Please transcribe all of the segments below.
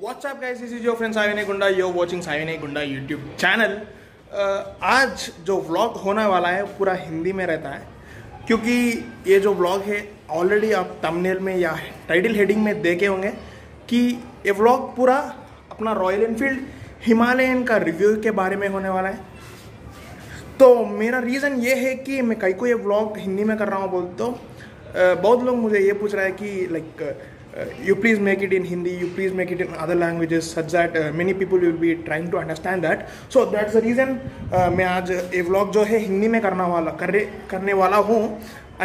What's up guys, this is your friend साविनय गुंडा. You're watching साविनय गुंडा YouTube channel. आज जो व्लॉग होने वाला है पूरा हिंदी में रहता है, क्योंकि ये जो व्लॉग है ऑलरेडी आप थंबनेल में या टाइटल हेडिंग में देखे होंगे कि ये व्लॉग पूरा अपना रॉयल एनफील्ड हिमालयन का रिव्यू के बारे में होने वाला है. तो मेरा रीज़न ये है कि मैं कई को ये व्लॉग हिंदी में कर रहा हूँ बोलते तो बहुत लोग मुझे ये पूछ रहा है कि like you please make it in Hindi, you please make it in other languages such that many people will be trying to understand that. So that's the reason मैं आज ये vlog जो है हिंदी में करने वाला हूँ.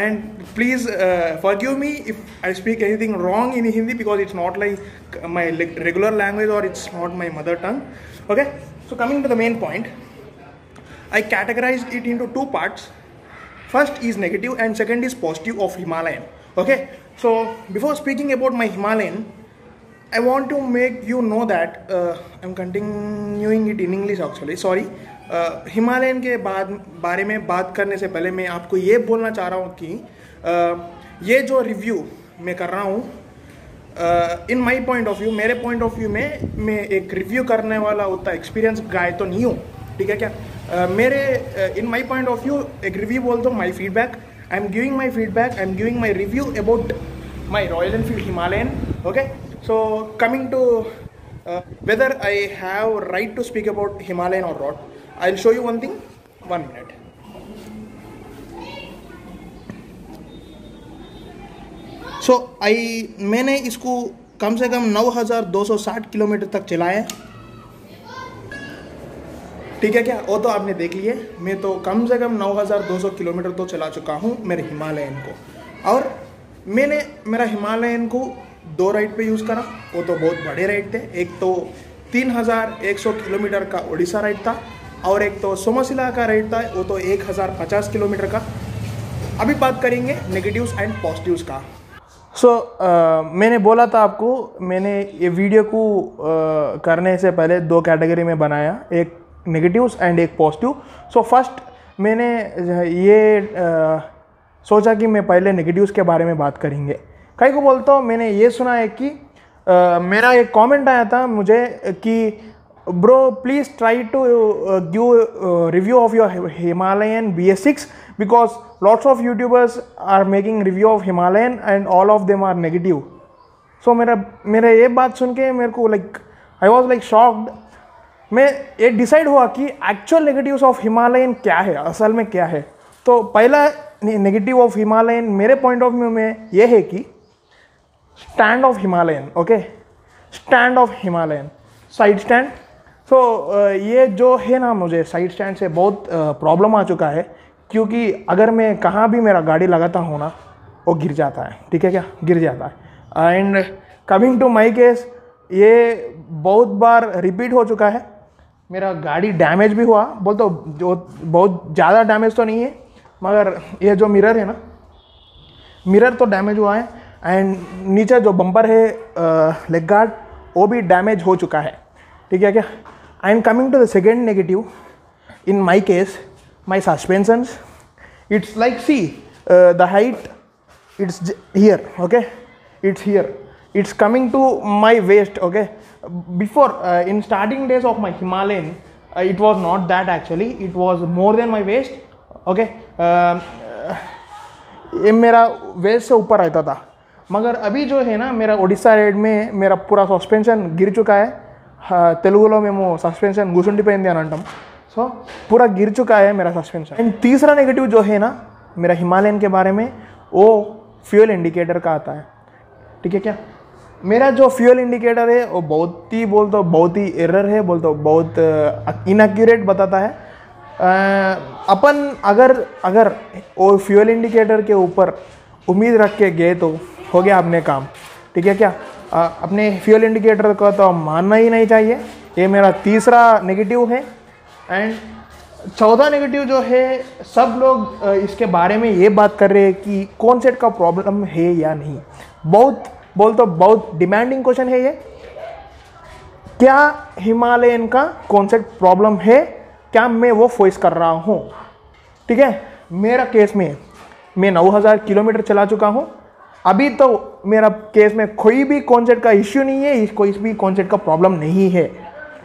And please forgive me if I speak anything wrong in Hindi because it's not like my regular language or it's not my mother tongue. Okay, so coming to the main point, I categorized it into two parts. First is negative and second is positive of Himalayan. Okay, so before speaking about my Himalayan, I want to make you know that I'm continuing it in English actually. Sorry. Himalayan के बारे में बात करने से पहले मैं आपको ये बोलना चाह रहा हूँ कि ये जो रिव्यू मैं कर रहा हूँ इन माई पॉइंट ऑफ व्यू, मेरे पॉइंट ऑफ व्यू में मैं एक रिव्यू करने वाला उतना एक्सपीरियंस गाय तो नहीं हूँ. ठीक है क्या? मेरे इन माई पॉइंट ऑफ व्यू एक रिव्यू बोल दो, माई feedback. I'm giving my feedback, I'm giving my review about my Royal Enfield Himalayan. Okay, so coming to whether I have right to speak about Himalayan or not, I'll show you one thing. 1 minute. So मैंने इसको कम से कम 9260 kilometre तक चलाया है. ठीक है क्या? वो तो आपने देख लिए. मैं तो कम से कम 9200 किलोमीटर तो चला चुका हूँ मेरे हिमालयन को. और मैंने मेरा हिमालयन को 2 राइड पे यूज़ करा. वो तो बहुत बड़े राइड थे. एक तो 3100 किलोमीटर का उड़ीसा राइड था और एक तो सोमशिला का राइड था, वो तो 1050 किलोमीटर का. अभी बात करेंगे नेगेटिव्स एंड पॉजिटिव्स का. मैंने बोला था आपको, मैंने ये वीडियो को करने से पहले 2 कैटेगरी में बनाया, एक नेगेटिव्स एंड एक पॉजिटिव. सो फर्स्ट मैंने ये सोचा कि मैं पहले नेगेटिव्स के बारे में बात करेंगे. कई को बोलता हूँ, मैंने ये सुना है कि मेरा एक कमेंट आया था मुझे कि bro please try to give review of your Himalayan BS6 because lots of YouTubers are making review of Himalayan and all of them are negative. So मेरा ये बात सुन के मेरे को like I was like shocked. मैं ये decide हुआ कि एक्चुअल नेगेटिव्स ऑफ हिमालयन क्या है, असल में क्या है. तो पहला नेगेटिव ऑफ हिमालयन मेरे पॉइंट ऑफ व्यू में ये है कि stand of Himalayan. Okay, stand of Himalayan, side stand. So ये जो है ना, मुझे साइड स्टैंड से बहुत प्रॉब्लम आ चुका है, क्योंकि अगर मैं कहाँ भी मेरा गाड़ी लगाता हूँ ना, वो गिर जाता है. ठीक है क्या? गिर जाता है. And coming to my case, ये बहुत बार रिपीट हो चुका है. मेरा गाड़ी डैमेज भी हुआ, बोलते जो बहुत ज़्यादा डैमेज तो नहीं है, मगर ये जो मिरर है ना, मिरर तो डैमेज हुआ है. एंड नीचे जो बम्पर है लेग गार्ड, वो भी डैमेज हो चुका है. ठीक है क्या? And coming to the second negative, in my case my suspensions, it's like see the height, it's here. Okay, it's here, it's coming to my waist. Okay, before in starting days of my Himalayan it was not that, actually it was more than my waist. Okay, ये मेरा waste से ऊपर रहता था, मगर अभी जो है ना, मेरा उड़ीसा राइड में मेरा पूरा सस्पेंशन गिर चुका है. तेलुगुलो మేము सस्पेंशन గుసుండిపోయింది అని అంటాం. సో पूरा गिर चुका है मेरा सस्पेंशन. एंड तीसरा नेगेटिव जो है ना मेरा हिमालयन के बारे में, वो फ्यूल इंडिकेटर का आता है. ठीक है क्या? मेरा जो फ्यूल इंडिकेटर है वो बहुत ही एरर है, बहुत इनएक्यूरेट बताता है. अपन अगर वो फ्यूल इंडिकेटर के ऊपर उम्मीद रख के गए तो हो गया अपने काम. ठीक है क्या? अपने फ्यूल इंडिकेटर को तो मानना ही नहीं चाहिए. ये मेरा तीसरा नेगेटिव है. एंड चौथा नेगेटिव जो है, सब लोग इसके बारे में ये बात कर रहे हैं कि कॉन्सेप्ट का प्रॉब्लम है या नहीं. बहुत डिमांडिंग क्वेश्चन है ये. क्या हिमालयन का कॉन्सेप्ट प्रॉब्लम है? क्या मैं वो फेस कर रहा हूँ? ठीक है, मेरा केस में मैं 9000 किलोमीटर चला चुका हूँ अभी तो मेरा केस में कोई भी कॉन्सेप्ट का इश्यू नहीं है, कोई भी कॉन्सेप्ट का प्रॉब्लम नहीं है।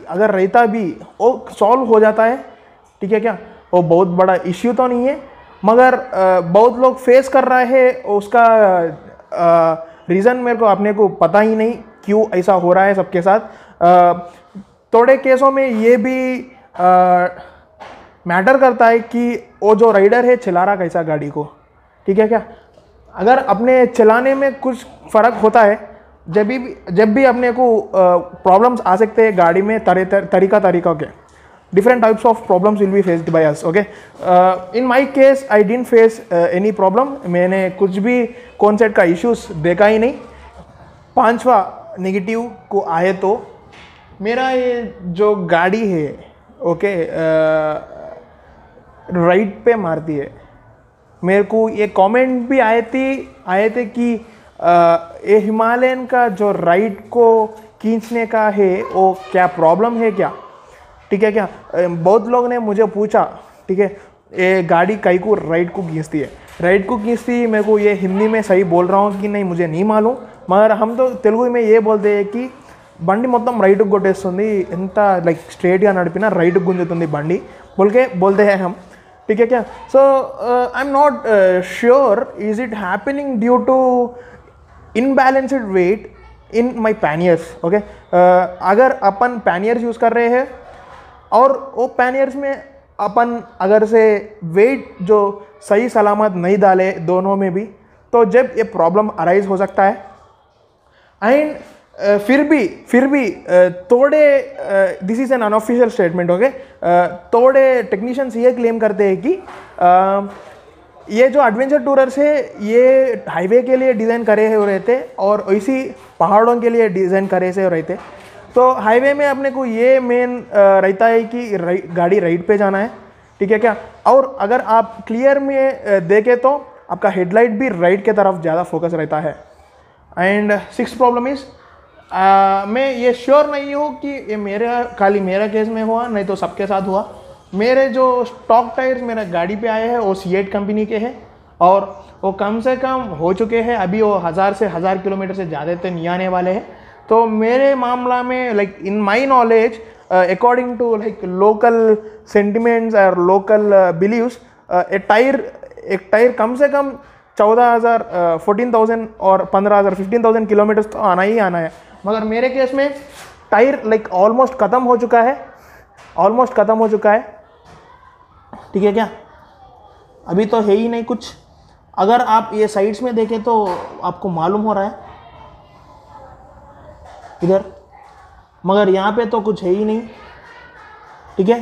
अगर रहता भी वो सॉल्व हो जाता है, ठीक है क्या, वो बहुत बड़ा इश्यू तो नहीं है, मगर बहुत लोग फेस कर रहे हैं, उसका रीज़न मेरे को अपने को पता ही नहीं क्यों ऐसा हो रहा है सबके साथ। थोड़े केसों में ये भी मैटर करता है कि वो जो राइडर है चला रहा कैसा गाड़ी को, ठीक है क्या। अगर अपने चलाने में कुछ फ़र्क होता है, जब भी अपने को प्रॉब्लम्स आ सकते हैं गाड़ी में, तरीका के different types of problems will be faced by us, okay. In my case I didn't face any problem, मैंने कुछ भी कॉन्सेप्ट का इश्यूज देखा ही नहीं। पांचवा नेगेटिव को आए तो मेरा ये जो गाड़ी है, ओके, राइट पे मारती है। मेरे को ये कमेंट भी आए थे कि ये हिमालयन का जो राइट को खींचने का है वो क्या प्रॉब्लम है क्या, ठीक है क्या। बहुत लोग ने मुझे पूछा, ठीक है, ये गाड़ी कई को राइट को खींचती है, मेरे को ये हिंदी में सही बोल रहा हूँ कि नहीं मुझे नहीं मालूम, मगर हम तो तेलुगु में ये बोलते हैं कि బండి మొత్తం రైట్కి కొట్టేస్తుంది, ఎంత లైక్ స్ట్రేట్గా నడిపినా రైట్కి గుంజుతుంది బండి बोलते हैं हम, ठीक है क्या। So I am not sure is it happening due to imbalanced weight in my panniers, okay. अगर अपन पैनियर्स यूज़ कर रहे हैं और वो पैनियर्स में अपन अगर से वेट जो सही सलामत नहीं डाले दोनों में भी, तो जब ये प्रॉब्लम अराइज हो सकता है। एंड फिर भी थोड़े, this is an unofficial statement, okay, थोड़े टेक्नीशियंस ये क्लेम करते हैं कि ये जो एडवेंचर टूरर्स है ये हाईवे के लिए डिज़ाइन करे हुए रहते और इसी पहाड़ों के लिए डिज़ाइन करे से रहते। तो हाईवे में अपने को ये मेन रहता है कि गाड़ी राइट पे जाना है, ठीक है क्या। और अगर आप क्लियर में देखें तो आपका हेडलाइट भी राइट के तरफ ज़्यादा फोकस रहता है। एंड सिक्स्थ प्रॉब्लम इज़, मैं ये श्योर नहीं हूँ कि ये खाली मेरा केस में हुआ, नहीं तो सबके साथ हुआ। मेरे जो स्टॉक टायर्स मेरा गाड़ी पे आए हैं वो C8 कंपनी के हैं और वो कम से कम हो चुके हैं, अभी वो 1000 से 1000 किलोमीटर से ज़्यादा तो नहीं आने वाले हैं। तो मेरे मामला में like in my knowledge, according to like local sentiments और लोकल बिलीव्स, एक टायर कम से कम 14,000, 14,000 और 15,000, 15,000 किलोमीटर तो आना ही आना है। मगर मेरे केस में टायर लाइक ऑलमोस्ट ख़त्म हो चुका है, ठीक है क्या। अभी तो है ही नहीं कुछ। अगर आप ये साइड्स में देखें तो आपको मालूम हो रहा है इधर, मगर यहाँ पे तो कुछ है ही नहीं, ठीक है।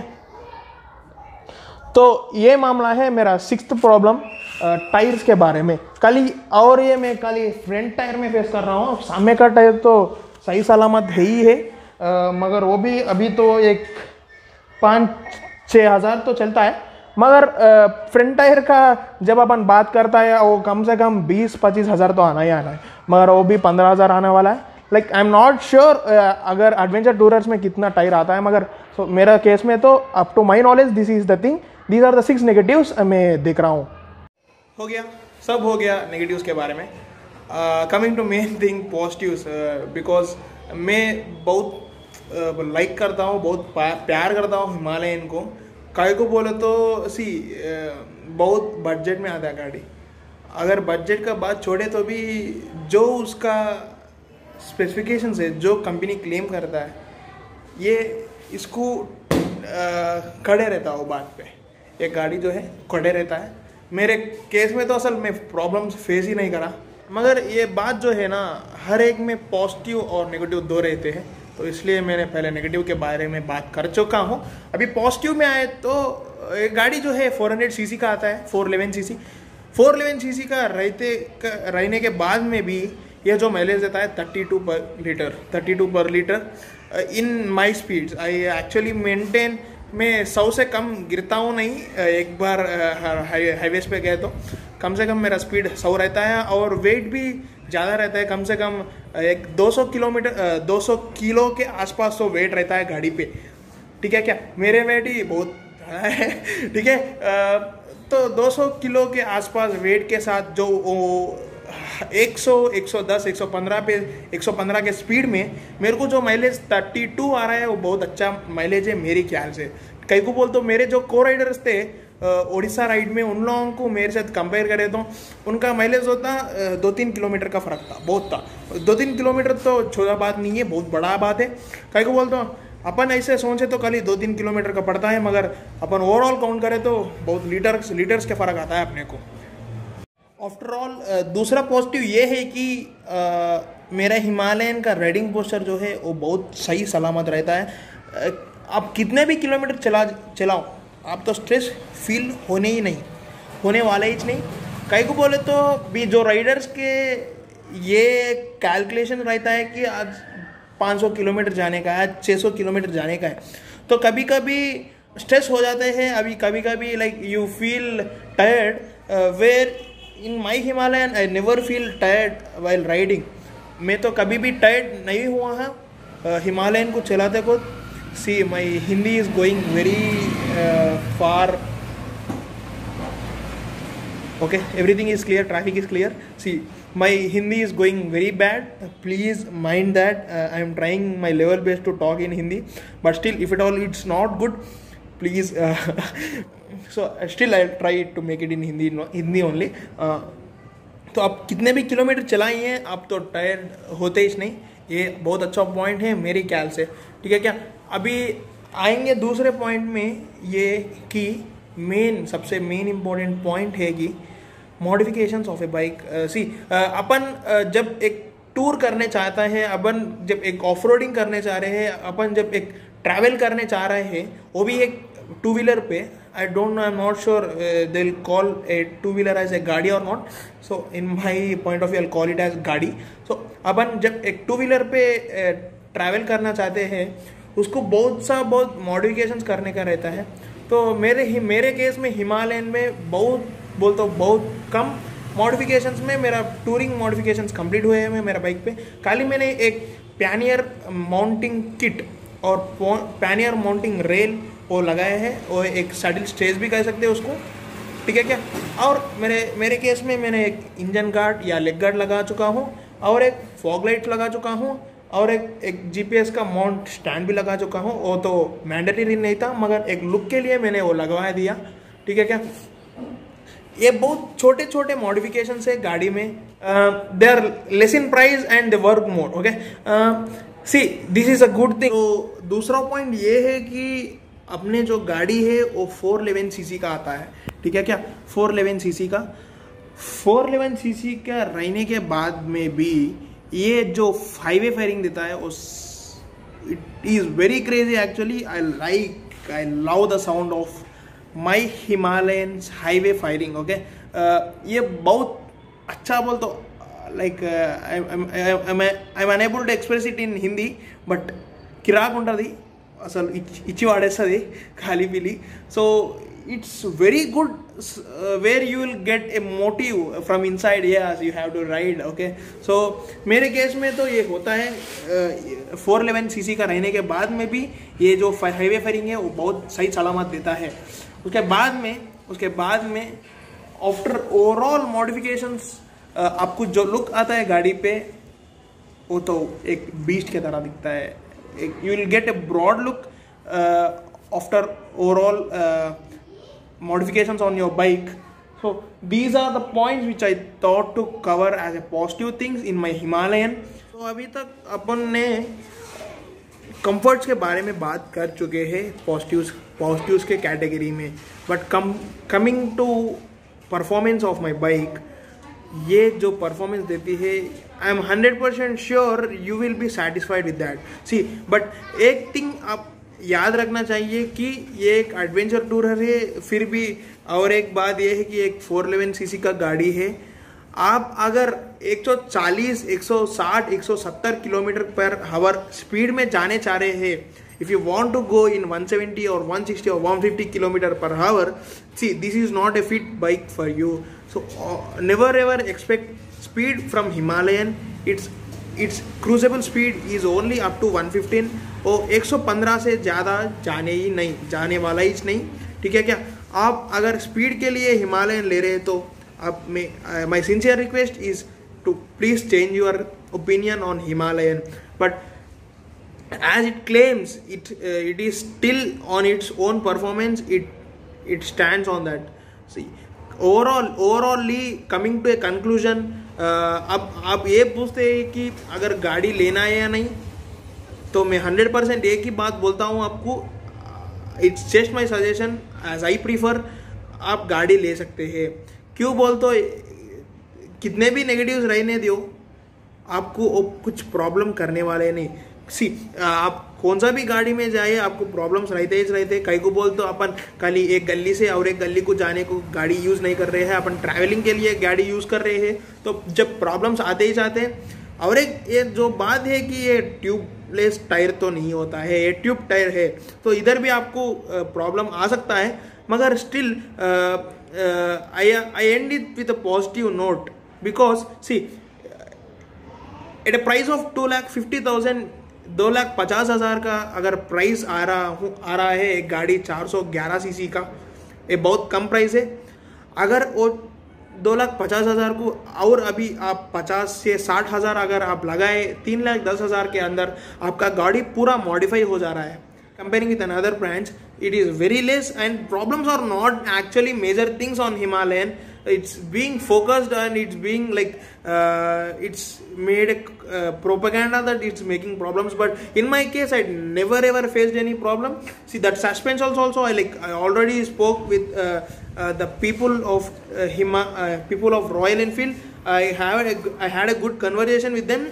तो ये मामला है मेरा सिक्स्थ प्रॉब्लम टायर्स के बारे में। और ये मैं खाली फ्रंट टायर में फेस कर रहा हूँ, सामने का टायर तो सही सलामत है ही है, मगर वो भी अभी तो एक 5-6 हज़ार तो चलता है। मगर फ्रंट टायर का जब अपन बात करता है वो कम से कम 20-25 हज़ार तो आना ही आना है, मगर वो भी 15,000 आने वाला है। Like I am not sure अगर एडवेंचर टूरर्स में कितना टायर आता है, मगर मेरा केस में तो up to my knowledge this is the thing, these are the 6 negatives मैं देख रहा हूँ। हो गया, सब हो गया नेगेटिव्स के बारे में। Coming to main thing positives, because मैं बहुत लाइक करता हूँ, बहुत प्यार करता हूँ हिमालयन को। काय को बोले तो बहुत बजट में आता है गाड़ी। अगर बजट का बात छोड़े तो भी जो उसका स्पेसिफिकेशंस है, जो कंपनी क्लेम करता है, ये इसको खड़े रहता है वो बात पे। ये गाड़ी जो है खड़े रहता है। मेरे केस में तो असल में प्रॉब्लम्स फेस ही नहीं करा, मगर ये बात जो है ना, हर एक में पॉजिटिव और नेगेटिव दो रहते हैं, तो इसलिए मैंने पहले नेगेटिव के बारे में बात कर चुका हूँ। अभी पॉजिटिव में आए तो गाड़ी जो है 400 सीसी का आता है, 411 सीसी का रहने के बाद में भी ये जो माइलेज देता है 32 पर litre in my speeds. I actually maintain, मैं 100 से कम गिरता हूँ नहीं। एक बार हाईवेज पे गए तो कम से कम मेरा स्पीड 100 रहता है और वेट भी ज़्यादा रहता है, कम से कम एक 200 किलो के आसपास तो वेट रहता है गाड़ी पे, ठीक है क्या। मेरे वेट ही बहुत है, ठीक है। तो 200 किलो के आसपास वेट के साथ जो 100, 110, 115 पे 115 के स्पीड में मेरे को जो माइलेज 32 आ रहा है वो बहुत अच्छा माइलेज है मेरे ख्याल से। कई को बोल तो मेरे जो को राइडर्स थे ओडिशा राइड में, उन लोगों को मेरे साथ कंपेयर करें तो उनका माइलेज होता 2-3 किलोमीटर का फ़र्क था, बहुत था। 2-3 किलोमीटर तो छोटा बात नहीं है, बहुत बड़ा बात है। कई को बोल तो अपन ऐसे सोचे तो खाली 2-3 किलोमीटर का पड़ता है, मगर अपन ओवरऑल काउंट करें तो बहुत लीटर्स के फ़र्क आता है अपने को। आफ्टर ऑल दूसरा पॉजिटिव ये है कि मेरा हिमालयन का राइडिंग पोस्चर जो है वो बहुत सही सलामत रहता है। आप कितने भी किलोमीटर चलाओ आप तो स्ट्रेस फील होने वाला ही नहीं। कई को बोले तो भी जो राइडर्स के ये कैलकुलेशन रहता है कि आज 500 किलोमीटर जाने का है, आज 600 किलोमीटर जाने का है, तो कभी कभी स्ट्रेस हो जाते हैं। अभी कभी कभी like you feel tired, where in my Himalayan I never feel tired while riding. मैं तो कभी भी टायर्ड नहीं हुआ है हिमालयन को चलाते को। See, my Hindi is going very far. Okay, everything is clear. Traffic is clear. See, my Hindi is going very bad. Please mind that. I am trying my level best to talk in Hindi, but still, if at all it's not good, please. So still, I'll try to make it in Hindi only. तो आप कितने भी kilometre चलाएं हैं आप तो tired होते ही नहीं। ये बहुत अच्छा पॉइंट है मेरे ख्याल से, ठीक है क्या। अभी आएंगे दूसरे पॉइंट में, ये कि सबसे मेन इम्पोर्टेंट पॉइंट है कि मॉडिफिकेशंस ऑफ ए बाइक। अपन जब एक टूर करने चाहता है, अपन जब एक ऑफ रोडिंग करने चाह रहे हैं, अपन जब एक ट्रैवल करने चाह रहे हैं, वो भी एक टू व्हीलर पे, I don't know, I'm not sure they'll call a two-wheeler as a गाड़ी or not. So in my point of view, I'll call it as गाड़ी. So अपन जब एक टू व्हीलर पे ट्रैवल करना चाहते हैं, उसको बहुत मॉडिफिकेशंस करने का रहता है। तो मेरे केस में हिमालयन में बहुत कम मॉडिफिकेशंस में मेरा टूरिंग मॉडिफिकेशंस कंप्लीट हुए हैं मेरा बाइक पे। खाली मैंने एक पैनियर माउंटिंग किट और पैनियर माउंटिंग रेल वो लगाए हैं, और एक सैडल स्टेज भी कह सकते हैं उसको, ठीक है क्या। और मेरे केस में मैंने एक इंजन गार्ड या लेग गार्ड लगा चुका हूँ, और एक फॉग लाइट लगा चुका हूँ, और एक जीपीएस का माउंट स्टैंड भी लगा चुका हूँ। वो तो मैंडेटरी नहीं था, मगर एक लुक के लिए मैंने वो लगवा दिया, ठीक है क्या। ये बहुत छोटे छोटे मॉडिफिकेशंस है गाड़ी में, they are less in price and they work more. Okay, see this is a good thing. तो दूसरा पॉइंट ये है कि अपने जो गाड़ी है वो 411 सीसी का आता है, ठीक है क्या। 411 सीसी का 411 सीसी का रहने के बाद में भी ये जो हाईवे फायरिंग देता है it is very crazy actually. I love the sound of my Himalayan highway firing. Okay, ये बहुत अच्छा बोल तो like I am unable to express it in Hindi, but కిరాక్ ఉంటుంది అసలు, ఇచ్చి వాడేస్తుంది ఖాళీ పిలి. So it's very good where you will get a motive from inside. Yes, you have to ride. Okay, so मेरे केस में तो ये होता है 411 सीसी का रहने के बाद में भी ये जो हाईवे फायरिंग है वो बहुत सही सलामत देता है। उसके बाद में आफ्टर ओवरऑल मॉडिफिकेशंस आपको जो लुक आता है गाड़ी पे वो तो एक बीस्ट की तरह दिखता है। You will get a broad look after overall modifications on your bike. So these are the points which I thought to cover as a positive things in my Himalayan. तो अभी तक अपन ने कंफर्ट्स के बारे में बात कर चुके हैं पॉजिटिव्स के कैटेगरी में, but coming to performance of my bike, ये जो परफॉर्मेंस देती है I am 100% sure you will be satisfied with that. See but एक थिंग आप याद रखना चाहिए कि ये एक एडवेंचर टूरर है, फिर भी और एक बात ये है कि एक 411 सीसी का गाड़ी है। आप अगर 140, 160, 170 किलोमीटर पर आवर स्पीड में जाने चाह रहे हैं, if you want to go in 170 और 160 और 150 kilometre per hour, see this is not a fit bike for you. So never ever expect speed from Himalayan. It's cruisable speed is only up to 115 और 115 से ज़्यादा जाने वाला ही नहीं, ठीक है क्या। आप अगर स्पीड के लिए हिमालयन ले रहे हैं तो आप my sincere request is to please change your opinion on Himalayan. But as it claims, it is still on its own performance. It stands on that. See, overallly coming to a conclusion, अब आप ये पूछते हैं कि अगर गाड़ी लेना है या नहीं, तो मैं 100% एक ही बात बोलता हूँ आपको, it's just my suggestion, as I prefer, आप गाड़ी ले सकते हैं. क्यों बोल तो कितने भी नेगेटिव्स रहने दो, आपको कुछ प्रॉब्लम करने वाले नहीं. सी, आप कौन सा भी गाड़ी में जाइए, आपको प्रॉब्लम्स रहते. कई को बोल तो अपन खाली एक गली से और एक गली को जाने को गाड़ी यूज़ नहीं कर रहे हैं, अपन ट्रैवलिंग के लिए गाड़ी यूज़ कर रहे हैं. तो जब प्रॉब्लम्स आते ही जाते हैं. और एक ये जो बात है कि ये ट्यूबलेस टायर तो नहीं होता है, ये ट्यूब टायर है, तो इधर भी आपको प्रॉब्लम आ सकता है. मगर still I end it with a positive note, because see, at a price of 2,50,000, 2,50,000 का अगर प्राइस आ रहा है एक गाड़ी 411 सीसी का, ये बहुत कम प्राइस है. अगर वो 2,50,000 को और अभी आप 50 से 60,000 अगर आप लगाए, 3,10,000 के अंदर आपका गाड़ी पूरा मॉडिफाई हो जा रहा है. Comparing with another brands, it is very less, and problems are not actually major things on Himalayan. It's being focused and it's being like it's made a propaganda that it's making problems. But in my case, I never ever faced any problem. See, that suspensions also I already spoke with the people of people of Royal Enfield. I had a good conversation with them,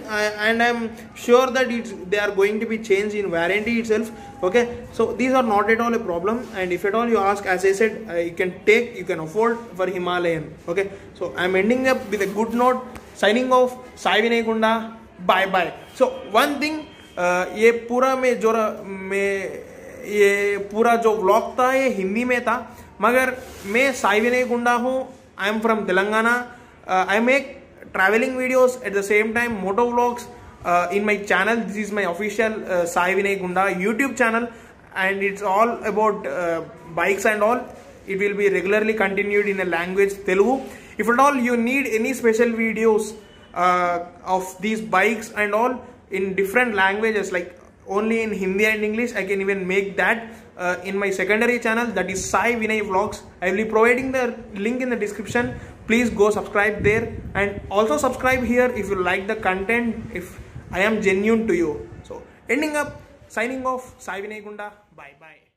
and I'm sure that they are going to be changed in warranty itself. Okay, so these are not at all a problem, and if at all you ask, as I said, you can afford for Himalayan. Okay, so I'm ending up with a good note, signing off. Sai Vinay Gunda, bye bye. So one thing, ये पूरा जो vlog था ये हिंदी में था, मगर मैं साई विनय गुंडा हूँ. I am from Telangana. I make traveling videos at the same time, moto vlogs in my channel. This is my official Sai Vinay Gunda YouTube channel, and it's all about bikes and all. It will be regularly continued in a language Telugu. If at all you need any special videos of these bikes and all in different languages, like only in Hindi and English, I can even make that in my secondary channel, that is Sai Vinay Vlogs. I will be providing the link in the description. Please go subscribe there, and also subscribe here if you like the content, if I am genuine to you. So ending up, signing off, Sai Vinay Gunda, bye bye.